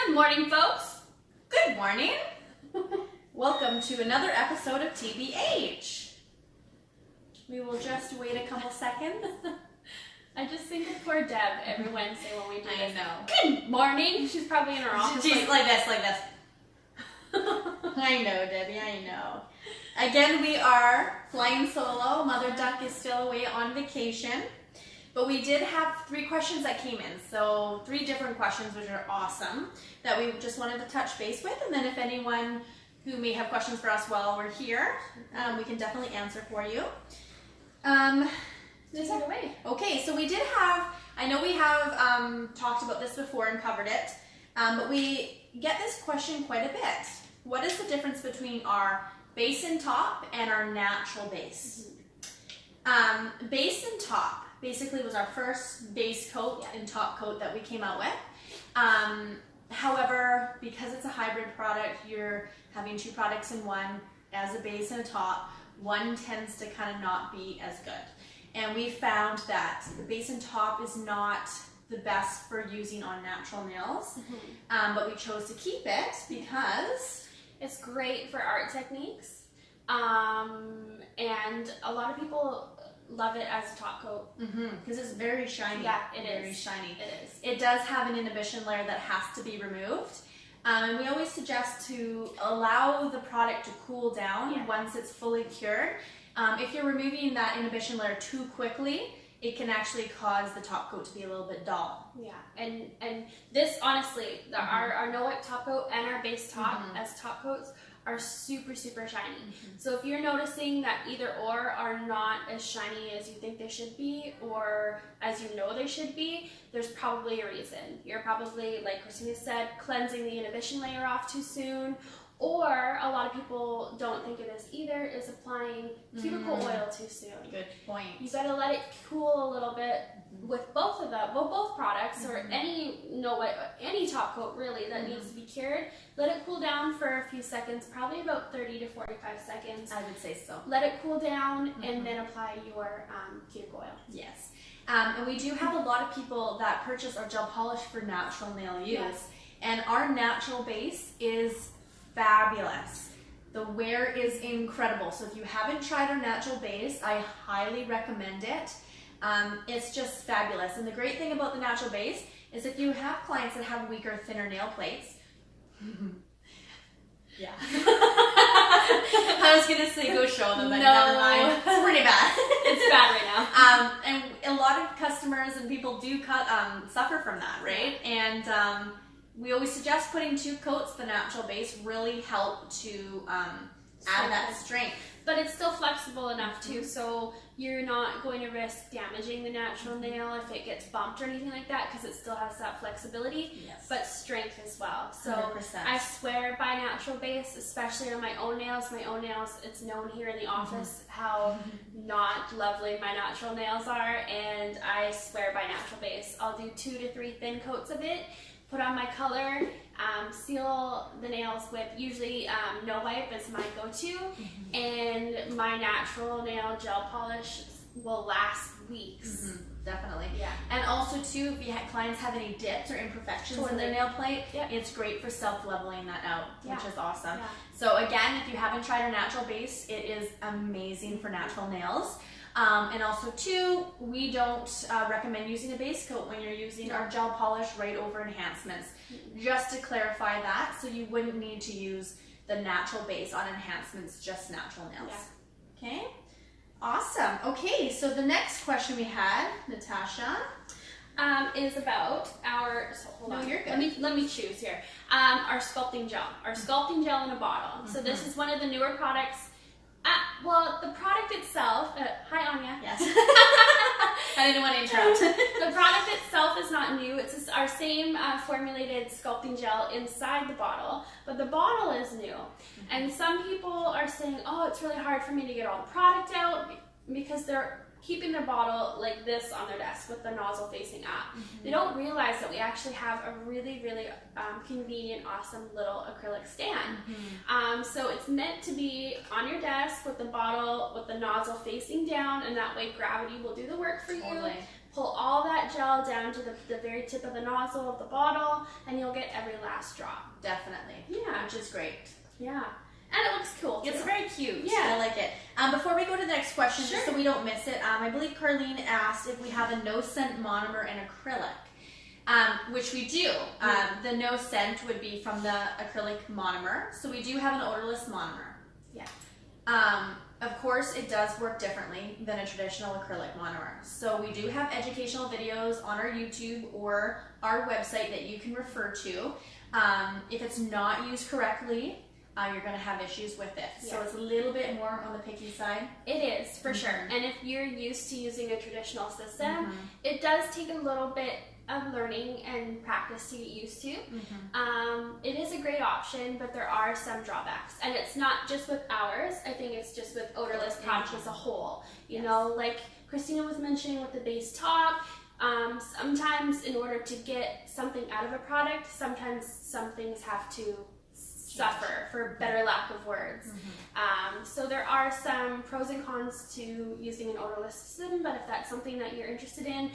Good morning, folks. Good morning. Welcome to another episode of TBH. We will just wait a couple seconds. I just think of poor Deb every Wednesday when we do I this. know. Good morning. She's probably in her office. She's like this. I know, Debbie, I know. Again, we are flying solo. Mother Duck is still away on vacation. But we did have 3 questions that came in. So 3 different questions, which are awesome, that we just wanted to touch base with. And then if anyone who may have questions for us while we're here, we can definitely answer for you. Take it away. Okay, so we did have, I know we have talked about this before and covered it, but we get this question quite a bit. What is the difference between our base and top and our natural base? Base and top basically was our first base coat and top coat that we came out with. However, because it's a hybrid product, you're having 2 products in one as a base and a top, one tends to kind of not be as good. And we found that the base and top is not the best for using on natural nails, but we chose to keep it because it's great for art techniques, and a lot of people love it as a top coat because it's very shiny. Yeah, it very is. shiny. It is. It does have an inhibition layer that has to be removed. And we always suggest to allow the product to cool down once it's fully cured. If you're removing that inhibition layer too quickly, it can actually cause the top coat to be a little bit dull. Yeah, and this honestly, our no wipe top coat and our base top as top coats are super shiny. So if you're noticing that either or are not as shiny as you think they should be or as you know they should be, there's probably a reason. You're probably, like Christina said, cleansing the inhibition layer off too soon, or a lot of people don't think of this either, is applying cuticle oil too soon. Good point. You gotta let it cool a little bit with both of them, both products, or any top coat really that needs to be cured. Let it cool down for a few seconds, probably about 30 to 45 seconds. I would say so. Let it cool down and then apply your cuticle oil. Yes. And we do have a lot of people that purchase our gel polish for natural nail use. Yes. And our natural base is fabulous. The wear is incredible. So if you haven't tried our natural base, I highly recommend it. It's just fabulous. And the great thing about the natural base is if you have clients that have weaker, thinner nail plates, yeah. I was gonna say go show them, but never mind. It's pretty bad. It's bad right now. And a lot of customers and people do suffer from that, right? And we always suggest putting 2 coats. The natural base really help to add that strength. But it's still flexible enough too, so you're not going to risk damaging the natural nail if it gets bumped or anything like that, because it still has that flexibility, but strength as well. So 100%. I swear by natural base, especially on my own nails. My own nails, it's known here in the office how not lovely my natural nails are, and I swear by natural base. I'll do 2 to 3 thin coats of it, put on my color, seal the nails with usually no wipe is my go-to, and my natural nail gel polish will last weeks. Definitely. Yeah. And also too, if you clients have any dips or imperfections in their nail plate, it's great for self-leveling that out, which is awesome. Yeah. So again, if you haven't tried our natural base, it is amazing for natural nails. And also too, we don't recommend using a base coat when you're using our gel polish right over enhancements. Just to clarify that, so you wouldn't need to use the natural base on enhancements, just natural nails. Okay? Awesome. Okay, so the next question we had, Natasha, is about our, hold on. You're good. Let me choose here. Our sculpting gel. Our sculpting gel in a bottle. So this is one of the newer products. Well, the product itself, hi Anya. Yes. I didn't want to interrupt. The product itself is not new. It's our same formulated sculpting gel inside the bottle, but the bottle is new. And some people are saying, oh, it's really hard for me to get all the product out because they're keeping their bottle like this on their desk with the nozzle facing up. They don't realize that we actually have a really convenient, awesome little acrylic stand. So it's meant to be on your desk with the bottle with the nozzle facing down, and that way gravity will do the work for you. pull all that gel down to the very tip of the nozzle of the bottle, and you'll get every last drop. Definitely. Yeah. Which is great. Yeah. And it looks cool, too. It's very cute. Yeah. I like it. Before we go to the next question, just so we don't miss it, I believe Carlene asked if we have a no scent monomer and acrylic, which we do. The no scent would be from the acrylic monomer. So we do have an odorless monomer. Yeah. Of course, it does work differently than a traditional acrylic monomer. So we do have educational videos on our YouTube or our website that you can refer to. If it's not used correctly, you're going to have issues with it. Yeah. So it's a little bit more on the picky side. It is, for sure. And if you're used to using a traditional system, it does take a little bit of learning and practice to get used to. It is a great option, but there are some drawbacks. And it's not just with ours. I think it's just with odorless products as a whole. You know, like Christina was mentioning with the base top, sometimes in order to get something out of a product, sometimes some things have to suffer, for better lack of words. So there are some pros and cons to using an odorless system, but if that's something that you're interested in,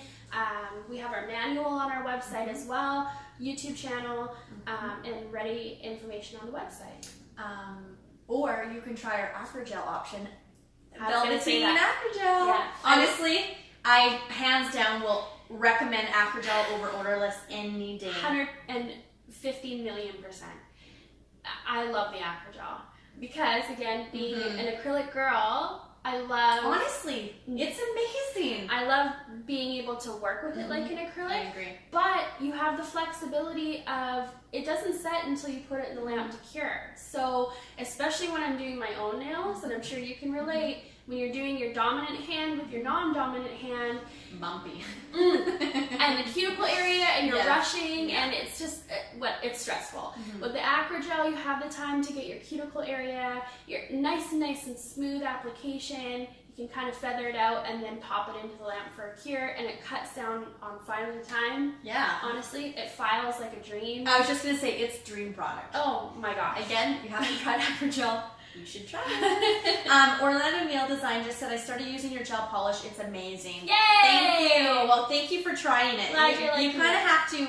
we have our manual on our website as well, YouTube channel, and ready information on the website. Or you can try our Acrogel option. I was gonna say that. Acrogel. Yeah. Honestly, I hands down will recommend Acrogel over odorless any day. 150 million%. I love the Acrogel because, again, being an acrylic girl, I love... Honestly, it's amazing. I love being able to work with it like an acrylic. I agree. But you have the flexibility of, it doesn't set until you put it in the lamp to cure. So, especially when I'm doing my own nails, and I'm sure you can relate, when you're doing your dominant hand with your non-dominant hand, bumpy, and the cuticle area, and you're rushing, and it's just, it's stressful. With the Acrogel, you have the time to get your cuticle area, your nice and smooth application. You can kind of feather it out and then pop it into the lamp for a cure, and it cuts down on filing time. Yeah. Honestly, it files like a dream. I was just gonna say, it's dream product. Oh my gosh. Again, you haven't tried Acrogel, you should try it. Orlando Nail Design just said, I started using your gel polish. It's amazing. Yay! Thank you. Well, thank you for trying it. Glad you're liking it. You kind of have to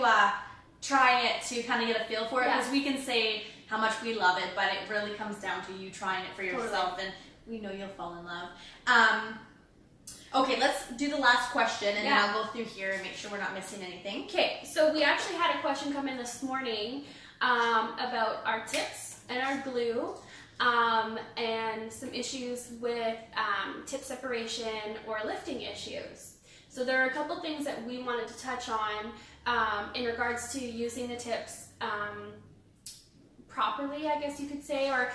try it to kind of get a feel for it, because we can say how much we love it, but it really comes down to you trying it for yourself, and we know you'll fall in love. Okay, let's do the last question, and then I'll go through here and make sure we're not missing anything. Okay, so we actually had a question come in this morning about our tips and our glue. And some issues with tip separation or lifting issues. So there are a couple things that we wanted to touch on in regards to using the tips properly, I guess you could say, or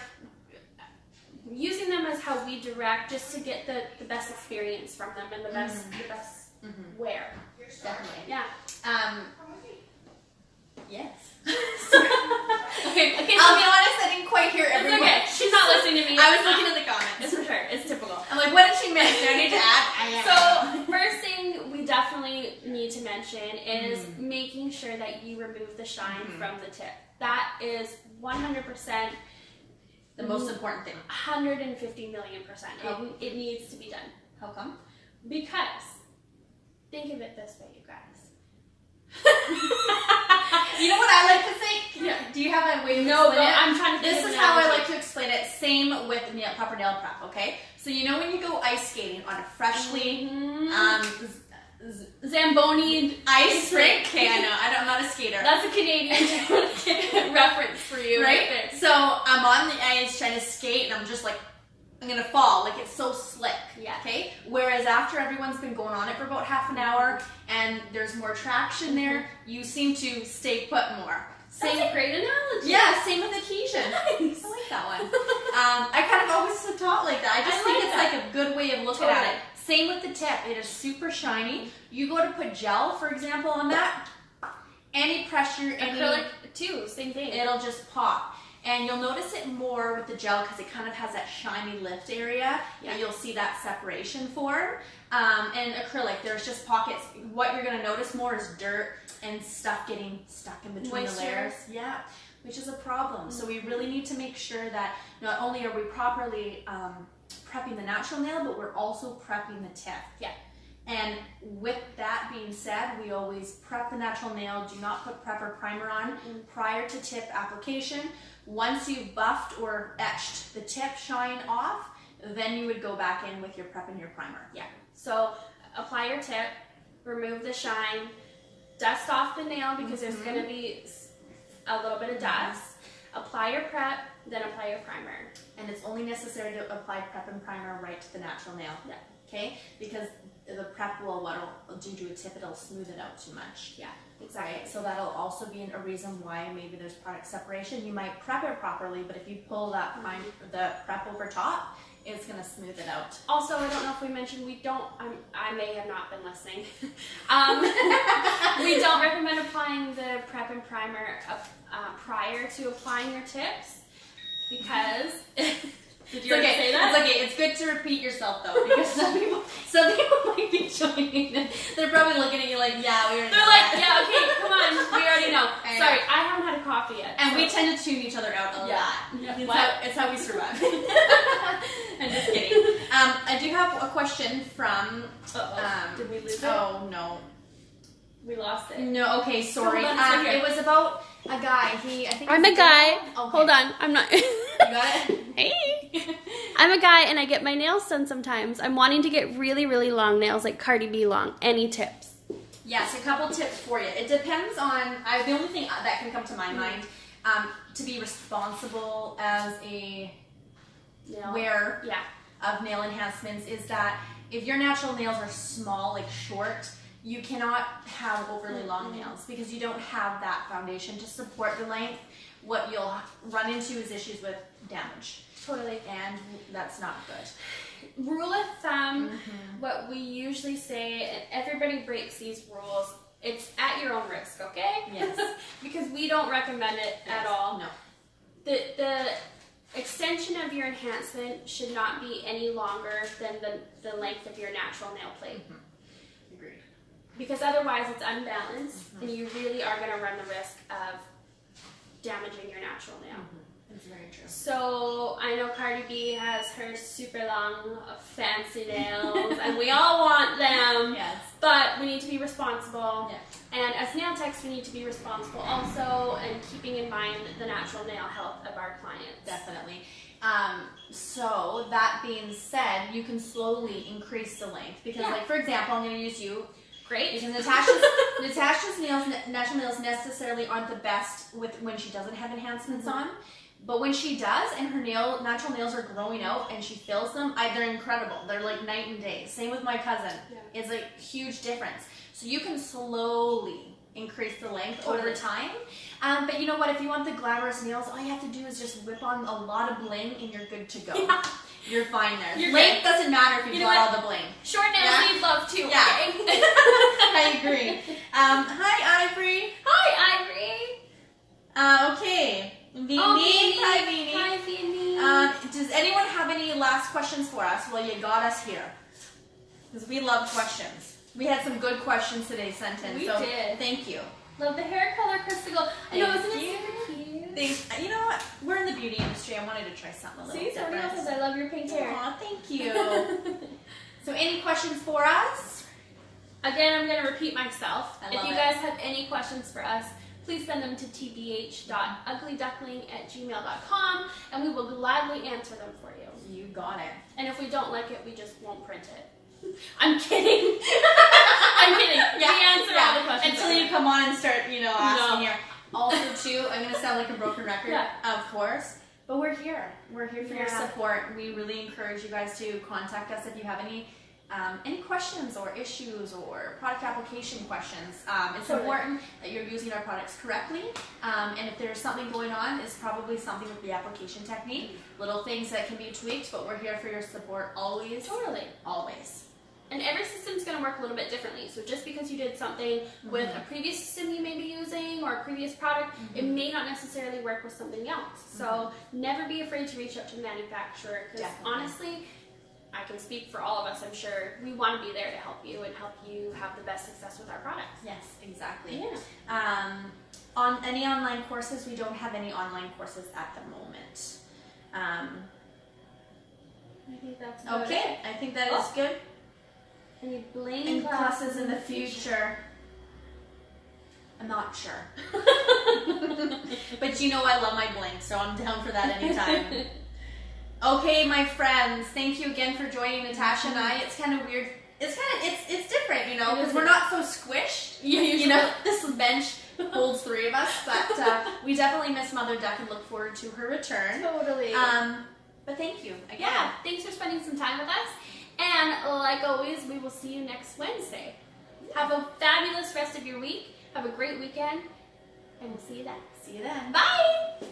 using them as how we direct, just to get the best experience from them and the best wear. Definitely. Yeah. Yes. Okay, I'll be honest, I didn't quite hear everyone. It's okay. She's not listening to me. I was looking at the comments. It's for sure. It's typical. I'm like, what did she miss? Do I need to add? So, first thing we definitely need to mention is making sure that you remove the shine from the tip. That is 100% the most important thing. 150 million%. It needs to be done. How come? Because, think of it this way, you guys. You know what I like to say? Yeah. Do you have a way to explain it? I'm trying to think This is how I like to explain it. Same with proper nail prep, okay? So you know when you go ice skating on a freshly Zamboni ice rink? Okay, I know. I'm not a skater. That's a Canadian reference for you. Right? So I'm on the ice trying to skate, and I'm just like, I'm gonna fall. Like, it's so slick. Yeah. Okay? Whereas after everyone's been going on it for about half an hour and there's more traction there, you seem to stay put more. That's a great analogy. Yeah, same with adhesion. Nice. I like that one. I kind of always thought like that. I just think it's like a good way of looking at it. Same with the tip. It is super shiny. You go to put gel, for example, on that, any pressure, acrylic too, same thing. It'll just pop. And you'll notice it more with the gel because it kind of has that shiny lift area. Yeah. You'll see that separation form. And acrylic, there's just pockets. What you're going to notice more is dirt and stuff getting stuck in between the layers. Yeah, which is a problem. So we really need to make sure that not only are we properly prepping the natural nail, but we're also prepping the tip. Yeah. And with that being said, we always prep the natural nail. Do not put prep or primer on prior to tip application. Once you've buffed or etched the tip shine off, then you would go back in with your prep and your primer. Yeah. So apply your tip, remove the shine, dust off the nail because there's going to be a little bit of dust. Apply your prep, then apply your primer. And it's only necessary to apply prep and primer right to the natural nail. Yeah. Okay? Because the prep will, what it'll do to a tip, it'll smooth it out too much. Yeah, exactly. Right? So that'll also be a reason why maybe there's product separation. You might prep it properly, but if you pull that the prep over top, it's going to smooth it out. Also, I don't know if we mentioned, we don't, I may have not been listening. We don't recommend applying the prep and primer prior to applying your tips because... Did you already say that? It's okay. It's good to repeat yourself though, because some people might be joining. They're probably looking at you like, yeah, we already know. They're like, yeah, okay, come on, we already know. Sorry, I haven't had a coffee yet. And we tend to tune each other out a lot. Yeah. It's how we survive. I'm just kidding. I do have a question from. Did we lose it? Oh no. We lost it. No. Okay. Sorry. Hold on, it's right here. It was about a guy. I'm a guy. Okay. Hold on. I'm not. You got it? Hey. I'm a guy and I get my nails done sometimes. I'm wanting to get really, really long nails, like Cardi B long. Any tips? Yes, a couple tips for you. It depends on, the only thing that can come to my mind, to be responsible as a wearer of nail enhancements is that if your natural nails are small, like short, you cannot have overly long nails because you don't have that foundation to support the length. What you'll run into is issues with damage. Totally. And that's not good. Rule of thumb, what we usually say, and everybody breaks these rules, it's at your own risk, okay? Yes. Because we don't recommend it at all. No. The extension of your enhancement should not be any longer than the length of your natural nail plate. Agreed. Because otherwise it's unbalanced and you really are going to run the risk of damaging your natural nail. That's very true. So I know Cardi B has her super long, fancy nails, and we all want them. Yes. But we need to be responsible. Yes. And as nail techs, we need to be responsible also, and keeping in mind the natural nail health of our clients. Definitely. So that being said, you can slowly increase the length because, like for example, I'm going to use you. Great. Because Natasha's nails, natural nails necessarily aren't the best with when she doesn't have enhancements on. But when she does and her natural nails are growing out and she fills them, they're incredible. They're like night and day. Same with my cousin. Yeah. It's a huge difference. So you can slowly increase the length over time. But you know what? If you want the glamorous nails, all you have to do is just whip on a lot of bling and you're good to go. Yeah. You're fine there. Length doesn't matter if you've got all the bling. Short nails need love too. Yeah. Okay? I agree. Hi, Ivory. Hi, Ivory. Okay. Vini. Hi, Vini. Hi, Vini. Does anyone have any last questions for us? Well, you got us here. Because we love questions. We had some good questions today sent in. We so did. Thank you. Love the hair color, Crystal. I know, isn't it super cute? You know what? We're in the beauty industry. I wanted to try something a little different. Somebody else says I love your pink hair. Aw, thank you. So any questions for us? Again, I'm going to repeat myself. I love If you it. guys have any questions for us, please send them to tbh.uglyduckling@gmail.com and we will gladly answer them for you. You got it. And if we don't like it, we just won't print it. I'm kidding. I'm kidding. We answer all the questions. Until you come on and start, asking here. Also, too, I'm going to sound like a broken record, of course. But we're here. We're here for your support. We really encourage you guys to contact us if you have any questions or issues or product application questions. It's important that you're using our products correctly. And if there's something going on, it's probably something with the application technique. Little things that can be tweaked, but we're here for your support always. Totally. Always. And every system's going to work a little bit differently. So just because you did something with a previous system you may be using or a previous product, it may not necessarily work with something else. So never be afraid to reach out to the manufacturer because honestly, I can speak for all of us, I'm sure. We want to be there to help you and help you have the best success with our products. Yes, exactly. Yeah. On any online courses, we don't have any online courses at the moment. I think that's about it. I think that is good. Any bling and classes in the future? I'm not sure. But you know I love my bling, so I'm down for that anytime. Okay, my friends, thank you again for joining Natasha and I. It's kind of weird. It's different, you know, because we're not so squished. Yeah, you know, this bench holds 3 of us, but we definitely miss Mother Duck and look forward to her return. Totally. But thank you again. Yeah, thanks for spending some time with us. And like always, we will see you next Wednesday. Have a fabulous rest of your week. Have a great weekend. And we'll see you then. See you then. Bye!